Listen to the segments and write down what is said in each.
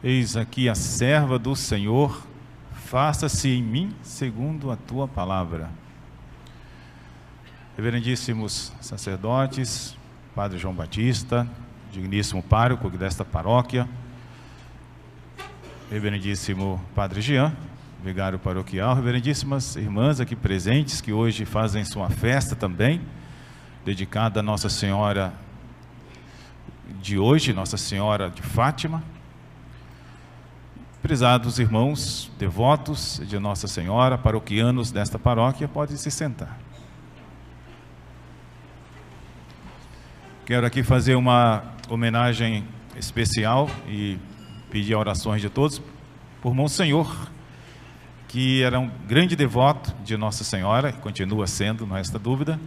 Eis aqui a serva do Senhor, faça-se em mim segundo a tua palavra. Reverendíssimos sacerdotes, Padre João Batista, digníssimo pároco desta paróquia, Reverendíssimo Padre Jean, vigário paroquial, reverendíssimas irmãs aqui presentes, que hoje fazem sua festa também, dedicada a Nossa Senhora de hoje, Nossa Senhora de Fátima. Prezados irmãos devotos de Nossa Senhora, paroquianos desta paróquia, podem se sentar. Quero aqui fazer uma homenagem especial e pedir orações de todos por Monsenhor, que era um grande devoto de Nossa Senhora, e continua sendo, não resta dúvida,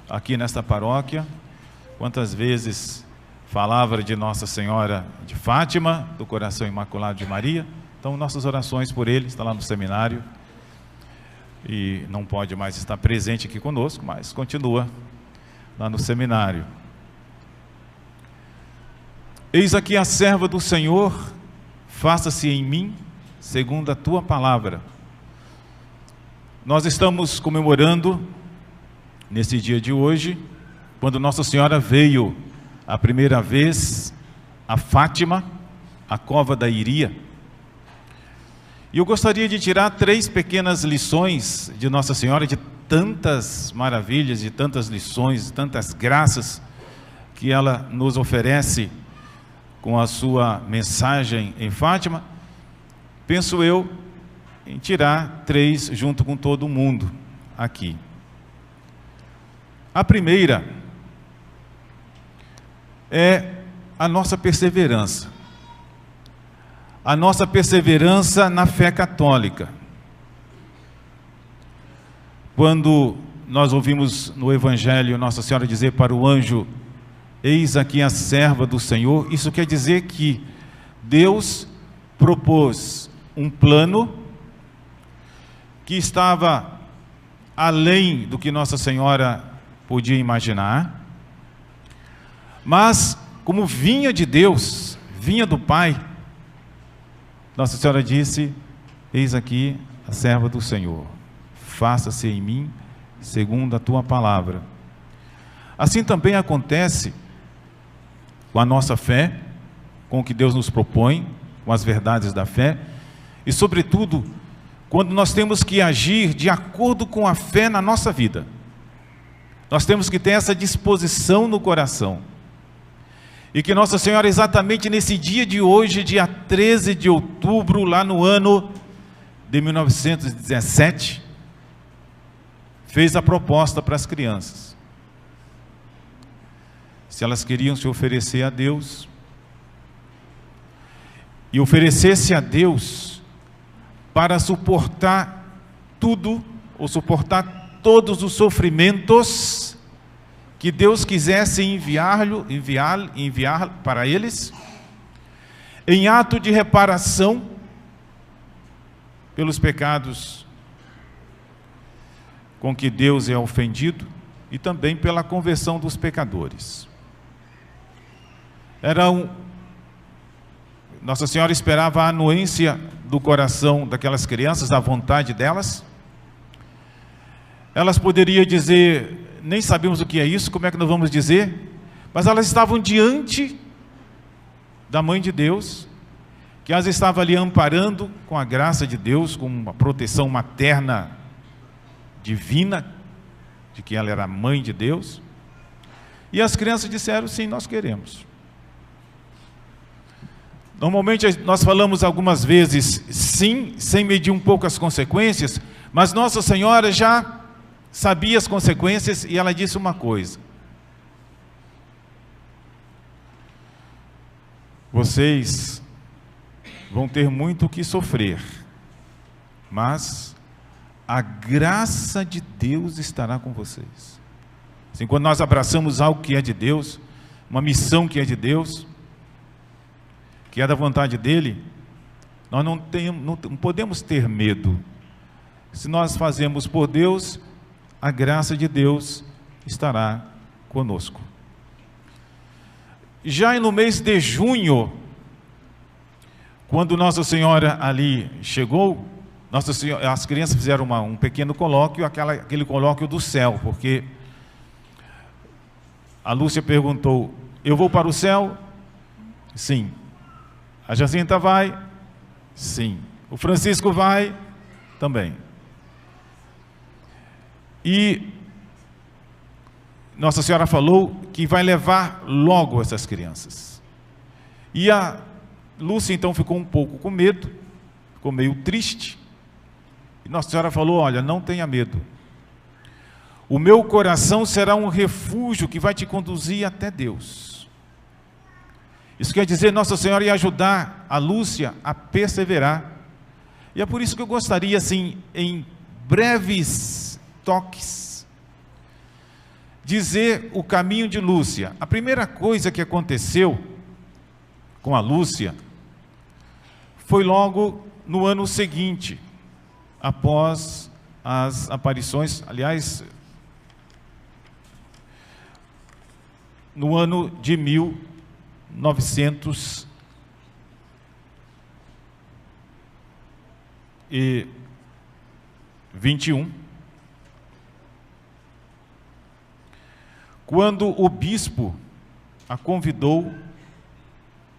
aqui nesta paróquia. Quantas vezes falava de Nossa Senhora de Fátima, do Coração Imaculado de Maria. Então, nossas orações por ele, está lá no seminário, e não pode mais estar presente aqui conosco, mas continua lá no seminário. Eis aqui a serva do Senhor, faça-se em mim, segundo a tua palavra. Nós estamos comemorando, nesse dia de hoje, quando Nossa Senhora veio a primeira vez a Fátima, a cova da Iria. E eu gostaria de tirar 3 pequenas lições de Nossa Senhora, de tantas maravilhas, de tantas lições, de tantas graças que ela nos oferece com a sua mensagem em Fátima. Penso eu em tirar 3 junto com todo mundo aqui. A primeira é a nossa perseverança. A nossa perseverança na fé católica. Quando nós ouvimos no Evangelho Nossa Senhora dizer para o anjo: eis aqui a serva do Senhor, isso quer dizer que Deus propôs um plano que estava além do que Nossa Senhora podia imaginar, mas como vinha de Deus, vinha do Pai, Nossa Senhora disse: eis aqui a serva do Senhor, faça-se em mim segundo a tua palavra. Assim também acontece com a nossa fé, com o que Deus nos propõe, com as verdades da fé, e sobretudo, quando nós temos que agir de acordo com a fé na nossa vida. Nós temos que ter essa disposição no coração. E que Nossa Senhora, exatamente nesse dia de hoje, dia 13 de outubro, lá no ano de 1917, fez a proposta para as crianças. Se elas queriam se oferecer a Deus, e oferecer-se a Deus para suportar tudo, ou suportar todos os sofrimentos que Deus quisesse enviar para eles, em ato de reparação pelos pecados com que Deus é ofendido, e também pela conversão dos pecadores. Nossa Senhora esperava a anuência do coração daquelas crianças, da vontade delas. Elas poderiam dizer: nem sabemos o que é isso, como é que nós vamos dizer? Mas elas estavam diante da Mãe de Deus, que as estava ali amparando com a graça de Deus, com uma proteção materna divina, de que ela era a Mãe de Deus. E as crianças disseram: sim, nós queremos. Normalmente nós falamos algumas vezes sim, sem medir um pouco as consequências, mas Nossa Senhora já sabia as consequências, e ela disse uma coisa: vocês vão ter muito o que sofrer, mas a graça de Deus estará com vocês. Assim, quando nós abraçamos algo que é de Deus, uma missão que é de Deus, que é da vontade dEle, nós não podemos ter medo. Se nós fazemos por Deus, a graça de Deus estará conosco. Já no mês de junho, Quando Nossa Senhora ali chegou, as crianças fizeram um pequeno colóquio, aquele colóquio do céu, porque a Lúcia perguntou: eu vou para o céu? Sim. A Jacinta vai? Sim. O Francisco vai? Também. E Nossa Senhora falou que vai levar logo essas crianças. E a Lúcia então ficou um pouco com medo, ficou meio triste. E Nossa Senhora falou: olha, não tenha medo. O meu coração será um refúgio que vai te conduzir até Deus. Isso quer dizer, Nossa Senhora ia ajudar a Lúcia a perseverar. E é por isso que eu gostaria, assim, em breves toques, dizer o caminho de Lúcia. A primeira coisa que aconteceu com a Lúcia foi logo no ano seguinte, após as aparições, aliás, no ano de 1921, quando o bispo a convidou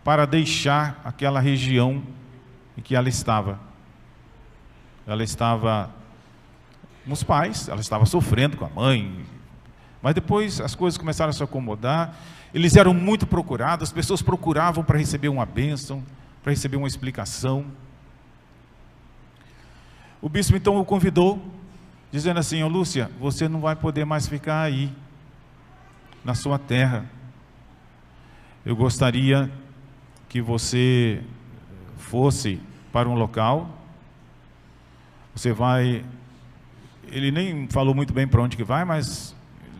para deixar aquela região em que ela estava. Ela estava com os pais, ela estava sofrendo com a mãe, mas depois as coisas começaram a se acomodar. Eles eram muito procurados, as pessoas procuravam para receber uma bênção, para receber uma explicação. O bispo então o convidou, dizendo assim: ó, Lúcia, você não vai poder mais ficar aí, na sua terra. Eu gostaria que você fosse para um local. Você vai... Ele nem falou muito bem para onde que vai, mas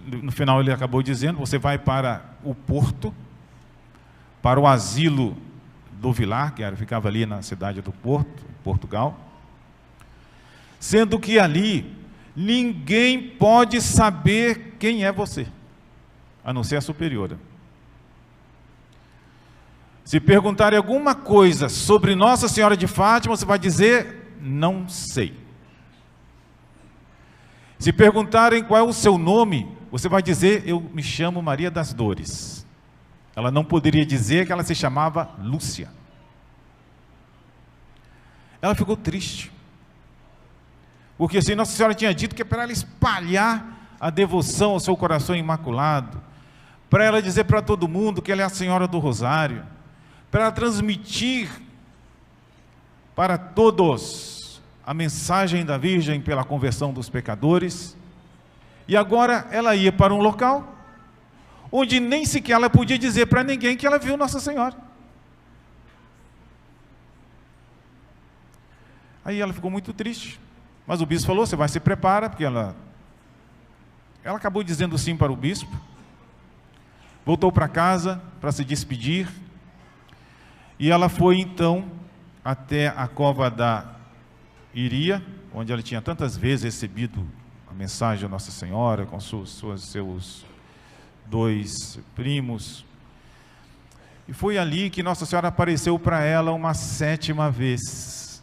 no final ele acabou dizendo: você vai para o Porto, para o asilo do Vilar, que ficava ali na cidade do Porto, Portugal, sendo que ali ninguém pode saber quem é você, a não ser a superiora. Se perguntarem alguma coisa sobre Nossa Senhora de Fátima, você vai dizer: não sei. Se perguntarem qual é o seu nome, você vai dizer: eu me chamo Maria das Dores. Ela não poderia dizer que ela se chamava Lúcia. Ela ficou triste, porque assim, Nossa Senhora tinha dito que é para ela espalhar a devoção ao seu coração imaculado, para ela dizer para todo mundo que ela é a Senhora do Rosário, para ela transmitir para todos a mensagem da Virgem pela conversão dos pecadores. E agora ela ia para um local onde nem sequer ela podia dizer para ninguém que ela viu Nossa Senhora. Aí ela ficou muito triste, mas o bispo falou: você vai, se prepara, porque ela acabou dizendo sim para o bispo. Voltou para casa para se despedir, e ela foi então até a cova da Iria, onde ela tinha tantas vezes recebido a mensagem da Nossa Senhora com seus dois primos. E foi ali que Nossa Senhora apareceu para ela uma 7ª vez.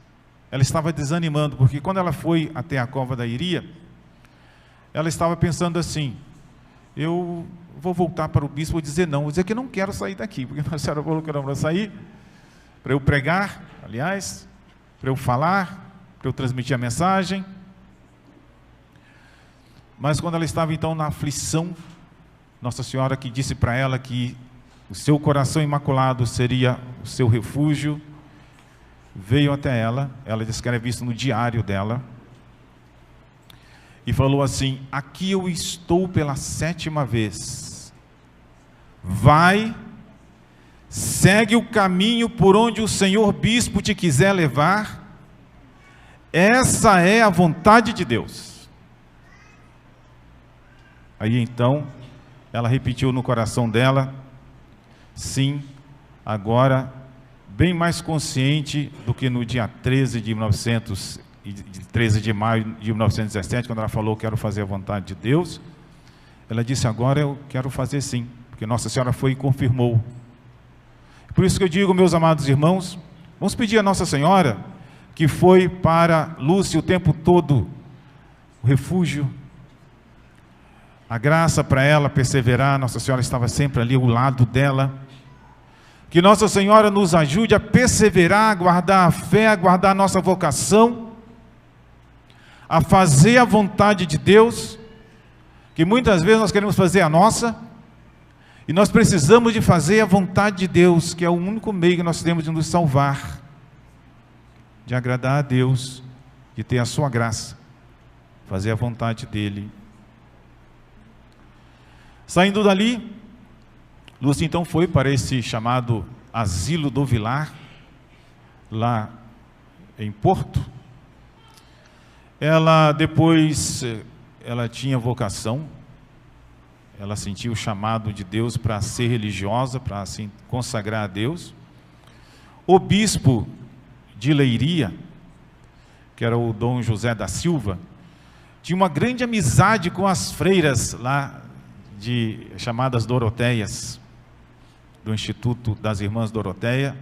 Ela estava desanimando, porque quando ela foi até a cova da Iria, ela estava pensando assim: eu vou voltar para o bispo, vou dizer não, vou dizer que não quero sair daqui, porque Nossa Senhora falou que eu não vou sair, para eu pregar, aliás, para eu falar, para eu transmitir a mensagem. Mas quando ela estava então na aflição, Nossa Senhora, que disse para ela que o seu coração imaculado seria o seu refúgio, veio até ela. Ela descreve isso no diário dela, e falou assim: aqui eu estou pela 7ª vez, vai, segue o caminho por onde o Senhor Bispo te quiser levar, essa é a vontade de Deus. Aí então, ela repetiu no coração dela: sim, agora, bem mais consciente do que no dia 13 de maio de 1917, quando ela falou: quero fazer a vontade de Deus. Ela disse: agora eu quero fazer sim, porque Nossa Senhora foi e confirmou. Por isso que eu digo, meus amados irmãos, Vamos pedir a Nossa Senhora, que foi para Lúcia o tempo todo o refúgio, a graça para ela perseverar. Nossa Senhora estava sempre ali ao lado dela. Que Nossa Senhora nos ajude a perseverar, a guardar a fé, a guardar a nossa vocação, a fazer a vontade de Deus, que muitas vezes nós queremos fazer a nossa, e nós precisamos de fazer a vontade de Deus, que é o único meio que nós temos de nos salvar, de agradar a Deus, de ter a sua graça, fazer a vontade dEle. Saindo dali, Lúcia então foi para esse chamado Asilo do Vilar, lá em Porto. Ela depois, ela tinha vocação, ela sentiu o chamado de Deus para ser religiosa, para se consagrar a Deus. O bispo de Leiria, que era o Dom José da Silva, tinha uma grande amizade com as freiras lá, chamadas Doroteias, do Instituto das Irmãs Doroteia.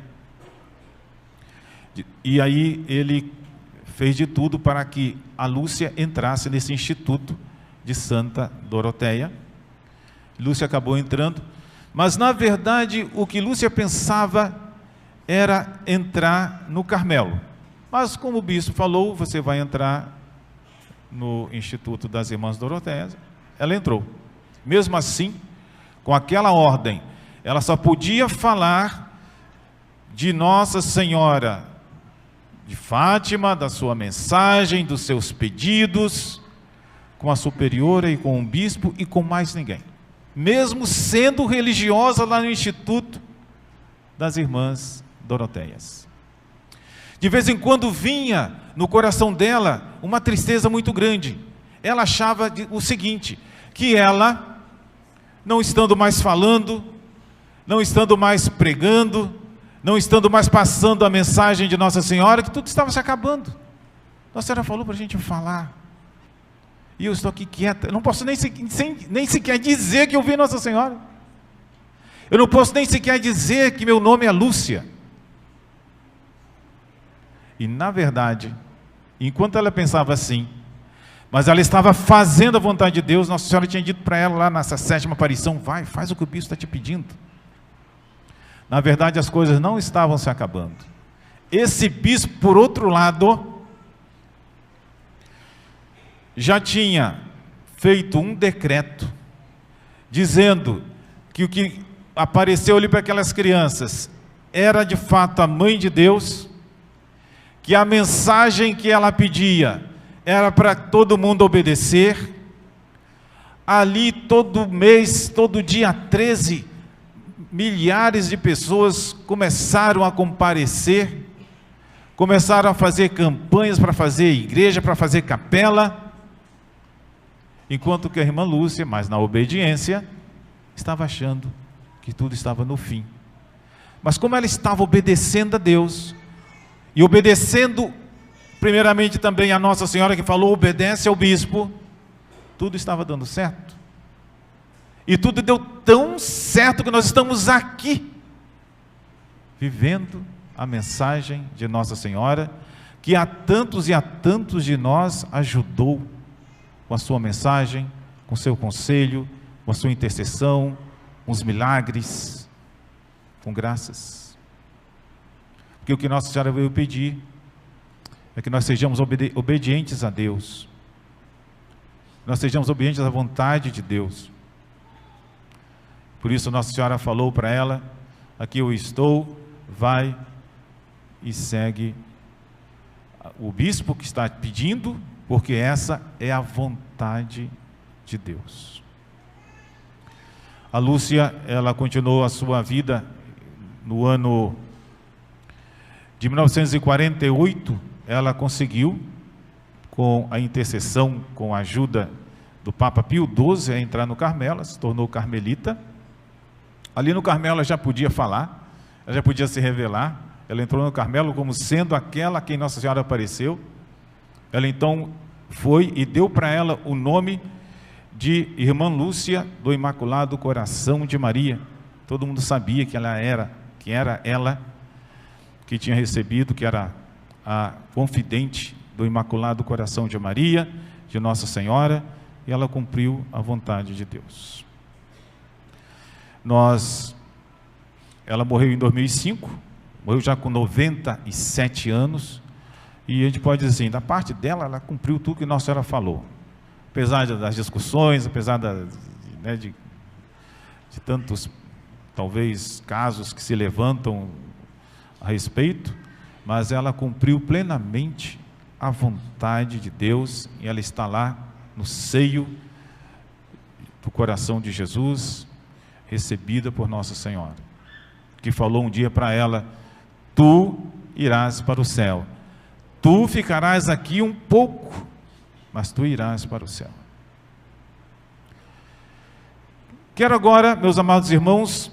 E aí ele fez de tudo para que a Lúcia entrasse nesse Instituto de Santa Doroteia. Lúcia acabou entrando, mas na verdade o que Lúcia pensava era entrar no Carmelo. Mas como o bispo falou, você vai entrar no Instituto das Irmãs Doroteias, ela entrou. Mesmo assim, com aquela ordem, ela só podia falar de Nossa Senhora de Fátima, da sua mensagem, dos seus pedidos, com a superiora e com o bispo e com mais ninguém. Mesmo sendo religiosa lá no Instituto das Irmãs Doroteias. De vez em quando vinha no coração dela uma tristeza muito grande. Ela achava o seguinte, que ela, não estando mais falando, não estando mais pregando, não estando mais passando a mensagem de Nossa Senhora, que tudo estava se acabando. Nossa Senhora falou para a gente falar, e eu estou aqui quieta, eu não posso nem sequer dizer que eu vi Nossa Senhora, eu não posso nem sequer dizer que meu nome é Lúcia. E na verdade, enquanto ela pensava assim, mas ela estava fazendo a vontade de Deus, Nossa Senhora tinha dito para ela lá nessa 7ª aparição, vai, faz o que o bispo está te pedindo. Na verdade, as coisas não estavam se acabando. Esse bispo, por outro lado, já tinha feito um decreto, dizendo que o que apareceu ali para aquelas crianças era de fato a mãe de Deus, que a mensagem que ela pedia era para todo mundo obedecer. Ali todo mês, todo dia 13, milhares de pessoas começaram a comparecer, começaram a fazer campanhas para fazer igreja, para fazer capela, enquanto que a irmã Lúcia, mas na obediência, estava achando que tudo estava no fim. Mas como ela estava obedecendo a Deus, e obedecendo primeiramente também a Nossa Senhora, que falou, obedece ao bispo, tudo estava dando certo. E tudo deu tão certo que nós estamos aqui, vivendo a mensagem de Nossa Senhora, que a tantos e a tantos de nós ajudou com a sua mensagem, com o seu conselho, com a sua intercessão, com os milagres, com graças. Porque o que Nossa Senhora veio pedir é que nós sejamos obedientes a Deus, nós sejamos obedientes à vontade de Deus. Por isso Nossa Senhora falou para ela, aqui eu estou, vai e segue o bispo que está pedindo, porque essa é a vontade de Deus. A Lúcia, ela continuou a sua vida no ano de 1948, ela conseguiu, com a intercessão, com a ajuda do Papa Pio XII, a entrar no Carmelo, se tornou carmelita. Ali no Carmelo ela já podia falar, ela já podia se revelar, ela entrou no Carmelo como sendo aquela a quem Nossa Senhora apareceu. Ela então foi e deu para ela o nome de Irmã Lúcia do Imaculado Coração de Maria. Todo mundo sabia que ela era, que que tinha recebido, que era a confidente do Imaculado Coração de Maria, de Nossa Senhora, e ela cumpriu a vontade de Deus. Ela morreu em 2005, morreu já com 97 anos, e a gente pode dizer assim, da parte dela, ela cumpriu tudo que Nossa Senhora falou. Apesar das discussões, apesar de tantos, talvez, casos que se levantam a respeito, mas ela cumpriu plenamente a vontade de Deus, e ela está lá no seio do coração de Jesus, recebida por Nossa Senhora, que falou um dia para ela: tu irás para o céu, tu ficarás aqui um pouco, mas tu irás para o céu. Quero agora, meus amados irmãos,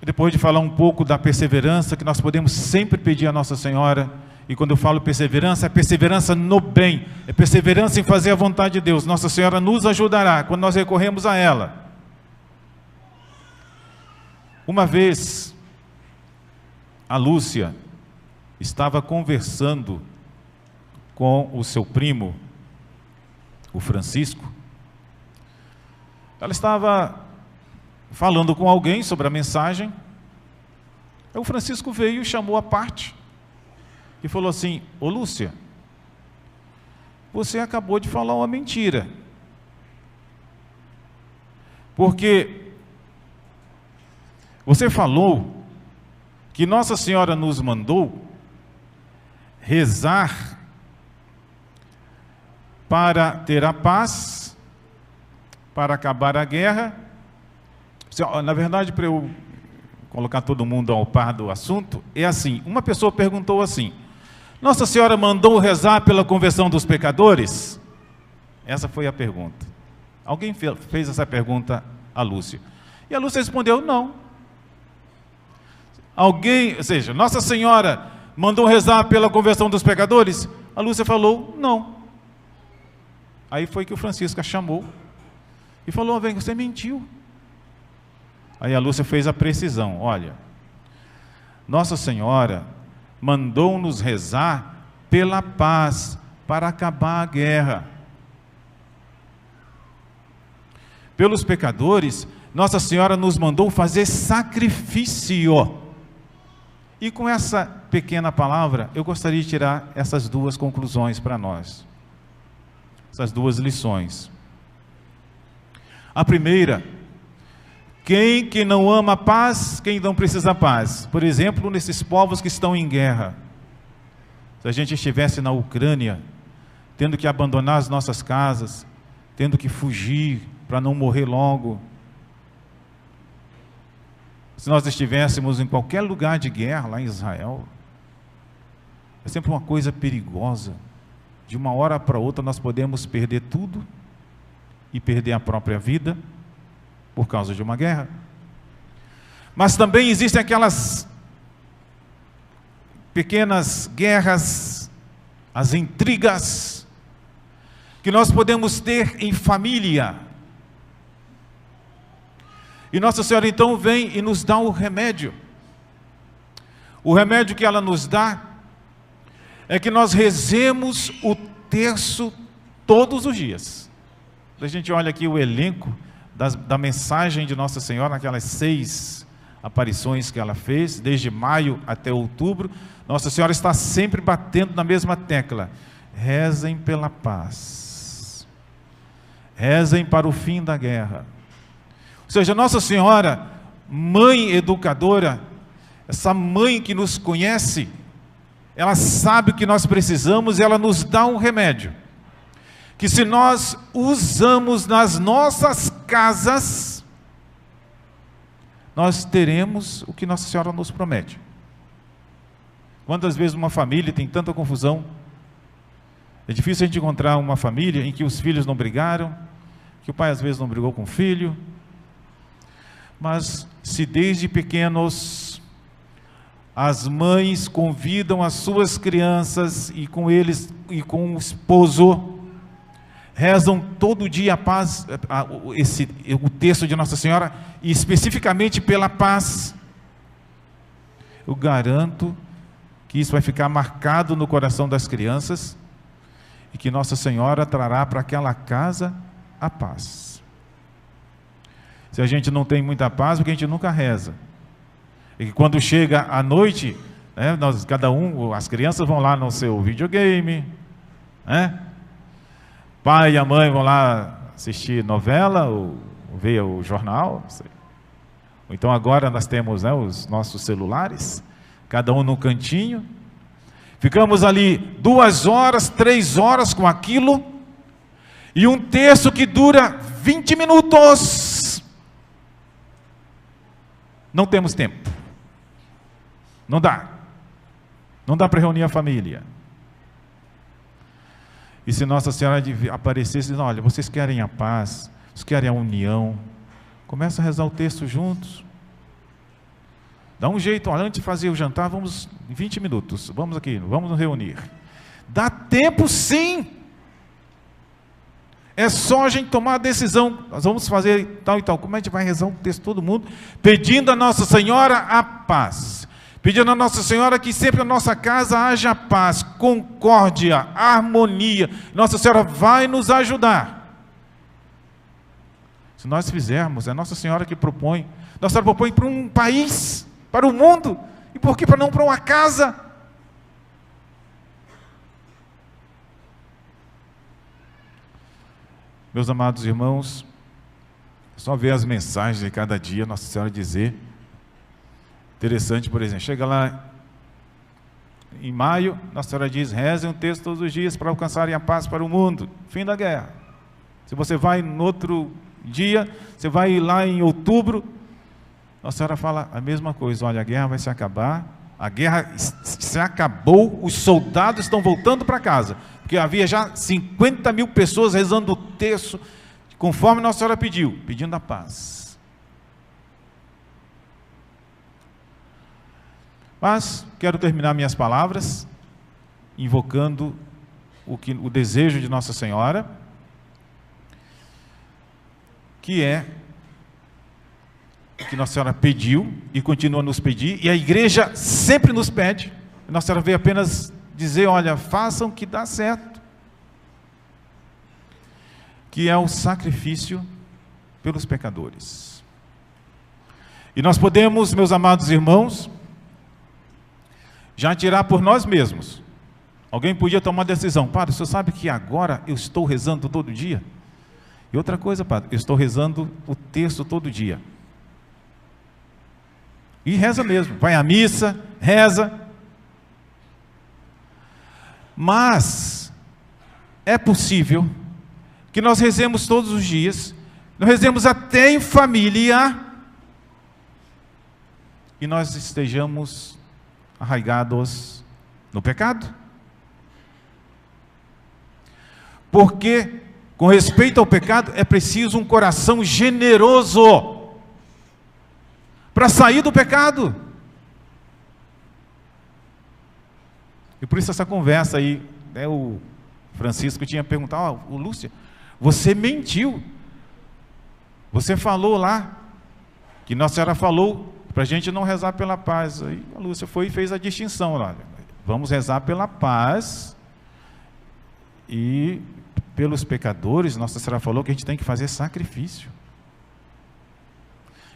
depois de falar um pouco da perseverança, que nós podemos sempre pedir a Nossa Senhora, e quando eu falo perseverança, é perseverança no bem, é perseverança em fazer a vontade de Deus. Nossa Senhora nos ajudará quando nós recorremos a ela. Uma vez, a Lúcia estava conversando com o seu primo, o Francisco. Ela estava falando com alguém sobre a mensagem. Aí o Francisco veio e chamou à parte e falou assim: ô Lúcia, você acabou de falar uma mentira, porque você falou que Nossa Senhora nos mandou rezar para ter a paz, para acabar a guerra. Na verdade, para eu colocar todo mundo ao par do assunto, é assim: uma pessoa perguntou assim: Nossa Senhora mandou rezar pela conversão dos pecadores? Essa foi a pergunta. Alguém fez essa pergunta a Lúcia, e a Lúcia respondeu: não. Alguém, ou seja, Nossa Senhora mandou rezar pela conversão dos pecadores? A Lúcia falou: não. Aí foi que o Francisco a chamou e falou: vem, você mentiu. Aí a Lúcia fez a precisão: olha, Nossa Senhora mandou-nos rezar pela paz, para acabar a guerra. Pelos pecadores, Nossa Senhora nos mandou fazer sacrifício. E com essa pequena palavra, eu gostaria de tirar essas duas conclusões para nós, essas duas lições. A primeira: quem que não ama a paz, quem não precisa paz? Por exemplo, nesses povos que estão em guerra. Se a gente estivesse na Ucrânia, tendo que abandonar as nossas casas, tendo que fugir para não morrer logo. Se nós estivéssemos em qualquer lugar de guerra, lá em Israel, é sempre uma coisa perigosa. De uma hora para outra nós podemos perder tudo e perder a própria vida por causa de uma guerra. Mas também existem aquelas pequenas guerras, as intrigas, que nós podemos ter em família. E Nossa Senhora então vem e nos dá o remédio. O remédio que ela nos dá é que nós rezemos o terço todos os dias. A gente olha aqui o elenco da mensagem de Nossa Senhora, naquelas 6 aparições que ela fez, desde maio até outubro. Nossa Senhora está sempre batendo na mesma tecla: rezem pela paz, rezem para o fim da guerra. Ou seja, Nossa Senhora, mãe educadora, essa mãe que nos conhece, ela sabe o que nós precisamos e ela nos dá um remédio, que se nós usamos nas nossas casas, nós teremos o que Nossa Senhora nos promete. Quantas vezes uma família tem tanta confusão? É difícil a gente encontrar uma família em que os filhos não brigaram, que o pai às vezes não brigou com o filho. Mas se desde pequenos as mães convidam as suas crianças e com eles e com o esposo, rezam todo dia a paz, o texto de Nossa Senhora, e especificamente pela paz, eu garanto que isso vai ficar marcado no coração das crianças e que Nossa Senhora trará para aquela casa a paz. Se a gente não tem muita paz, porque a gente nunca reza. E que quando chega a noite, né, as crianças vão lá no seu videogame, né? Pai e a mãe vão lá assistir novela ou ver o jornal, não sei. Ou então agora nós temos, né, os nossos celulares, cada um num cantinho. Ficamos ali 2 horas, 3 horas com aquilo, e um texto que dura 20 minutos. Não temos tempo. Não dá. Não dá para reunir a família. E se Nossa Senhora aparecesse, dizendo, olha, vocês querem a paz, vocês querem a união, começa a rezar o texto juntos. Dá um jeito, olha, antes de fazer o jantar, vamos, em 20 minutos, vamos aqui, vamos nos reunir. Dá tempo sim. É só a gente tomar a decisão, nós vamos fazer tal e tal. Como a gente vai rezar o texto todo mundo? Pedindo a Nossa Senhora a paz. Pedindo a Nossa Senhora que sempre na nossa casa haja paz, concórdia, harmonia. Nossa Senhora vai nos ajudar. Se nós fizermos, é Nossa Senhora que propõe. Nossa Senhora propõe para um país, para o mundo. E por que não para uma casa? Meus amados irmãos, só ver as mensagens de cada dia, Nossa Senhora dizer. Interessante, por exemplo, chega lá em maio, Nossa Senhora diz, rezem um texto todos os dias para alcançarem a paz para o mundo, fim da guerra. Se você vai no outro dia, você vai lá em outubro, Nossa Senhora fala a mesma coisa, olha, a guerra vai se acabar, a guerra se acabou, os soldados estão voltando para casa, porque havia já 50 mil pessoas rezando o texto, conforme Nossa Senhora pediu, pedindo a paz. Mas quero terminar minhas palavras invocando o desejo de Nossa Senhora, que é que Nossa Senhora pediu e continua a nos pedir, e a igreja sempre nos pede. Nossa Senhora veio apenas dizer, olha, façam que dá certo, que é o sacrifício pelos pecadores. E nós podemos, meus amados irmãos, já tirar por nós mesmos. Alguém podia tomar decisão, padre, o senhor sabe que agora eu estou rezando todo dia? E outra coisa, padre, eu estou rezando o texto todo dia. E reza mesmo, vai à missa, reza. Mas é possível que nós rezemos todos os dias, nós rezemos até em família, e nós estejamos arraigados no pecado. Porque, com respeito ao pecado, é preciso um coração generoso para sair do pecado. E por isso essa conversa aí, né, o Francisco tinha perguntado, o Lúcia, você mentiu. Você falou lá, que Nossa Senhora falou, para a gente não rezar pela paz. Aí a Lúcia foi e fez a distinção lá. Vamos rezar pela paz e pelos pecadores. Nossa Senhora falou que a gente tem que fazer sacrifício.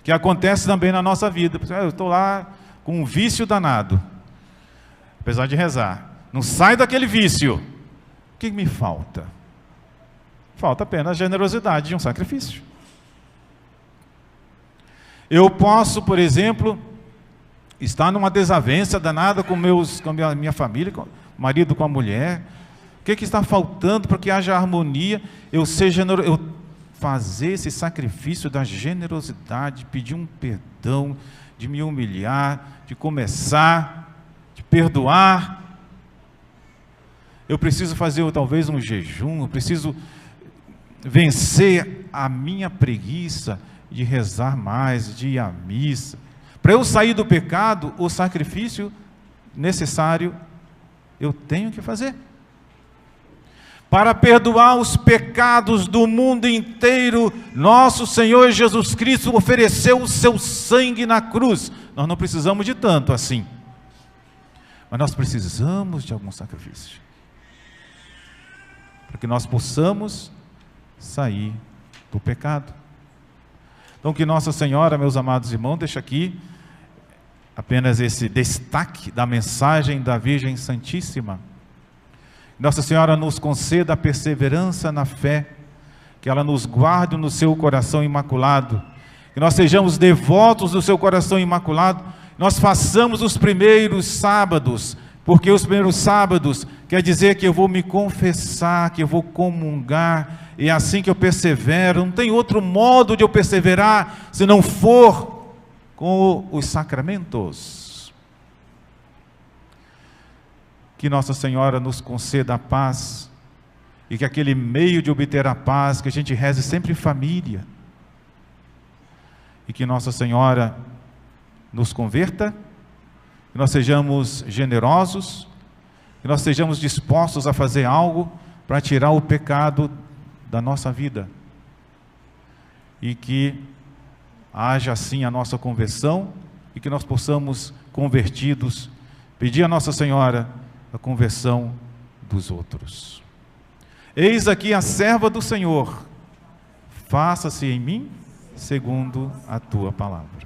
Que acontece também na nossa vida. Eu estou lá com um vício danado, apesar de rezar. Não sai daquele vício. O que me falta? Falta apenas a generosidade de um sacrifício. Eu posso, por exemplo, estar numa desavença danada com a minha família, com o marido, com a mulher. O que está faltando para que haja harmonia? Eu ser generoso, eu fazer esse sacrifício da generosidade, pedir um perdão, de me humilhar, de começar, de perdoar. Eu preciso fazer talvez um jejum, eu preciso vencer a minha preguiça de rezar mais, de ir à missa. Para eu sair do pecado, o sacrifício necessário eu tenho que fazer. Para perdoar os pecados do mundo inteiro, nosso Senhor Jesus Cristo ofereceu o seu sangue na cruz. Nós não precisamos de tanto assim. Mas nós precisamos de algum sacrifício, para que nós possamos sair do pecado. Então que Nossa Senhora, meus amados irmãos, deixa aqui apenas esse destaque da mensagem da Virgem Santíssima. Nossa Senhora nos conceda a perseverança na fé, que ela nos guarde no seu coração imaculado, que nós sejamos devotos do seu coração imaculado, nós façamos os primeiros sábados, porque os primeiros sábados quer dizer que eu vou me confessar, que eu vou comungar, e é assim que eu persevero. Não tem outro modo de eu perseverar se não for com os sacramentos. Que Nossa Senhora nos conceda a paz, e que aquele meio de obter a paz, que a gente reze sempre em família, e que Nossa Senhora nos converta, que nós sejamos generosos, que nós sejamos dispostos a fazer algo para tirar o pecado da nossa vida, e que haja assim a nossa conversão, e que nós possamos, convertidos, pedir a Nossa Senhora a conversão dos outros. Eis aqui a serva do Senhor, faça-se em mim segundo a tua palavra.